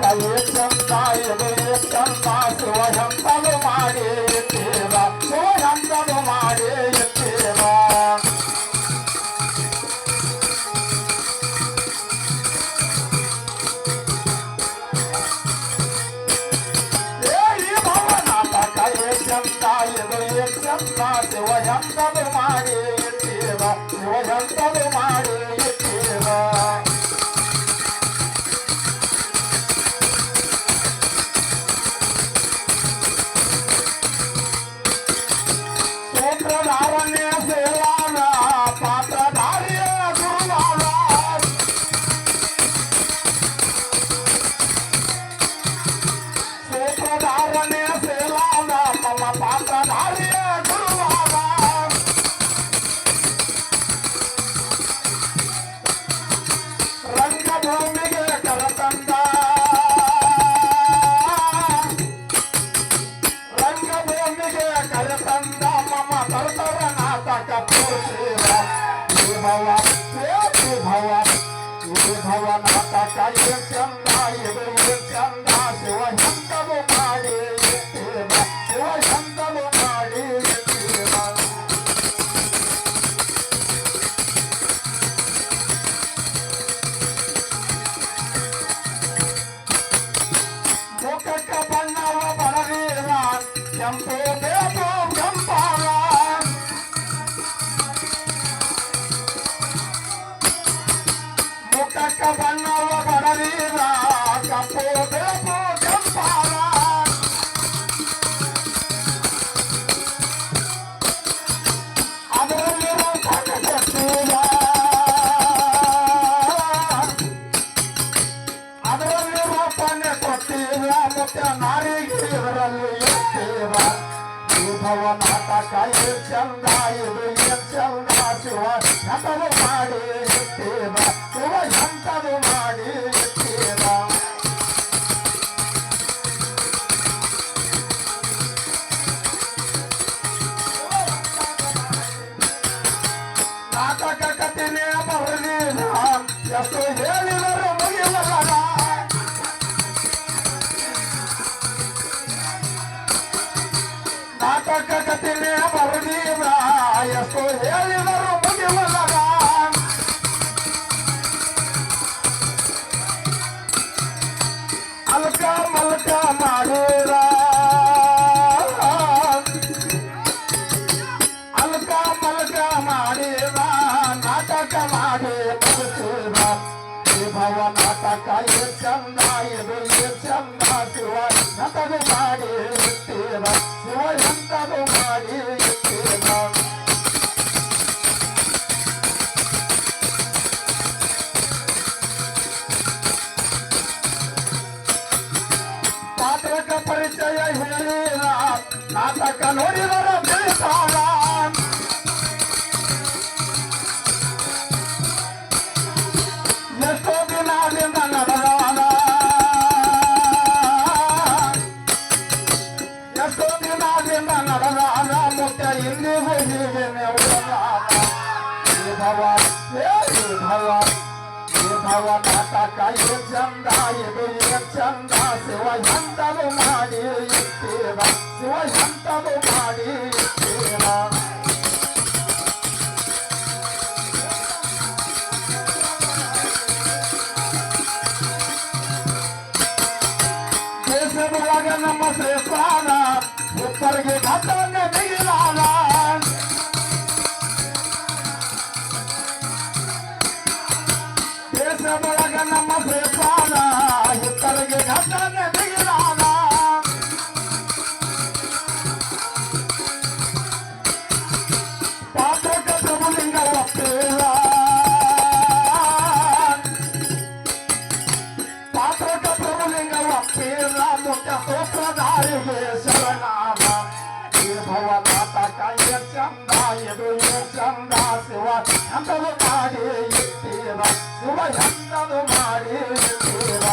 ಕೈ ಚಂದ ಇದು ಚಂದ ಶಿವ ಎಂತದು ಮಾಡಿ ಇಟ್ಟೇವ ಶಿವ ಎಂತದು ಮಾಡಿ ಇಟ್ಟೇವ ಈ ಭವನಾಥ ಕೈ ಚಂದ ಇದು ಚಂದ ಶಿವ ಎಂತದು ಮಾಡಿ ಇಟ್ಟೇವ ಶಿವ ಎಂತದು ಮಾಡಿ ಇಟ್ಟೇವ ಸೂತ್ರಧಾರಣ್ಯ ಸೇವಾನ ಪಾತ್ರಧಾರಿಯ ಗುರುವಾದ ಸೂತ್ರಧಾರಣ್ಯ ಸೇವಾನ ಮಮ ಪಾತ್ರಧಾರಿಯ ಗುರುವಾದ ರಂಗಭೂಮಿಗೆ ಕರತಂದ ರಂಗಭೂಮಿಗೆ ಕರೆತಂದ ಮಮ ತರ್ತರ ನಾಟಕ ತೋರಿಸಿದ ಭವ ನಾಟಕ ಚಂದ ಇದು ಚಂದ ಶಿವ ಎಂತದು ಮಾಡಿ ಇಟ್ಟೇವ ಶಿವ ಎಂತದು ಮಾಡಿ ಇಟ್ಟೇವ ಮುಖಕ್ಕ ಬಣ್ಣವ ಬರಲಿಲ್ಲ ಕೆಂಪು ಬೇಬು ಕೆಂಪಾಗ ಮುಖಕ್ಕ ಬಣ್ಣವ ಬರಲಿಲ್ಲ ಕೆಂಪು ಬೇಬು ಕೆಂಪಾಗ ಅದರಲ್ಲಿರೋ ಕಣ್ಣು ಕೊಟ್ಟಿಲ್ಲ ಅದರಲ್ಲಿರೋ ಕಣ್ಣು ಕೊಟ್ಟಿಲ್ಲ ಮುಖ್ಯ ನಾರಿಗೆ ಇದರಲ್ಲಿ ಇರ್ತೇವ ಈ ಭವ ನಾಟಕ ಚಂದ ಇದು ಚಂದ ಶಿವ ಎಂತದು ಮಾಡಿ ಇರ್ತೇವ ಶಿವ ಎಂತದು ಮಾಡಿ ಇರ್ತೇವ ನಾಟಕ ಕಥೆನೇ ಬರಲಿಲ್ಲ ಎಷ್ಟು ಹೇಳಿದರು ಮುಗಿವಲ್ಲ ನಾಟಕ ಕಥೆನೇ ಬರಲಿಲ್ಲ ಎಷ್ಟು ಹೇಳಿದರು ಮುಗಿವಲ್ಲ ಅಲ್ಕ ಮಲ್ಕ ಮಾಡಿರ ಅಲ್ಕ ಮಲ್ಕ ಮಾಡಿರ ನಾಟಕ ಮಾಡಿ ಮುಗಿಸಿದ ಈ ಭವ ನಾಟಕ ಚಂದ ಇದು ಚಂದ ಶಿವ ಎಂತದು ಮಾಡಿ ಇಟ್ಟೇವ ಶಿವ ಎಂತದು ಮಾಡಿ ಇಟ್ಟೇವ ಪಾತ್ರಕ ಪರಿಚಯ ಹೇಳಿದ ನಾಟಕ ನೋಡಿದರ ತಿಳಿಸಾಗ ಎಷ್ಟೋ ದಿನದಿಂದ ನಡೆದಾದ ಎಷ್ಟೋ ದಿನದಿಂದ ನಡೆದಾದ ಮುಖ್ಯ ಇಂದಿಗೂ ಹೀಗೆ ನೆವರಾದ ಈ ಭವ ನಾಟಕ ಚಂದ ಇದು ಚಂದ ಶಿವ ಎಂತದು ಮಾಡಿ ಇಟ್ಟೇವ ಶಿವ ಎಂತದು ಮಾಡಿ ಇಟ್ಟೇವ ದೇಶದೊಳಗ ನಮ್ಮ ಶ್ರೇಷ್ಠಾನ ಉತ್ತರಿಗೆ ಘಟ್ಟವನ್ನೇ ಬಿಗಿಲಾದ ದೇಶದೊಳಗ ನಮ್ಮ ಶ್ರೇಷ್ಠಾನ ಉತ್ತರಿಗೆ ಘಟ್ಟವನ್ನೇ ಬಿಗಿಲಾದ ಪಾತ್ರಕ ಪ್ರಭುಲಿಂಗ ಒಪ್ಪಿಲ್ಲ ಪಾತ್ರಕ ಪ್ರಭುಲಿಂಗ ಒಪ್ಪಿಲ್ಲ ಮುಖ್ಯ ಸೂತ್ರಧಾರಿಗೆ ಶರಣಾಮ ಈ ಭವ ನಾಟಕ ಚಂದ ಇದು ಚಂದ ಶಿವ ಎಂತದು ಮಾಡಿ ಇಟ್ಟೇವ ಶಿವ ಎಂತದು ಮಾಡಿ ಇಟ್ಟೇವ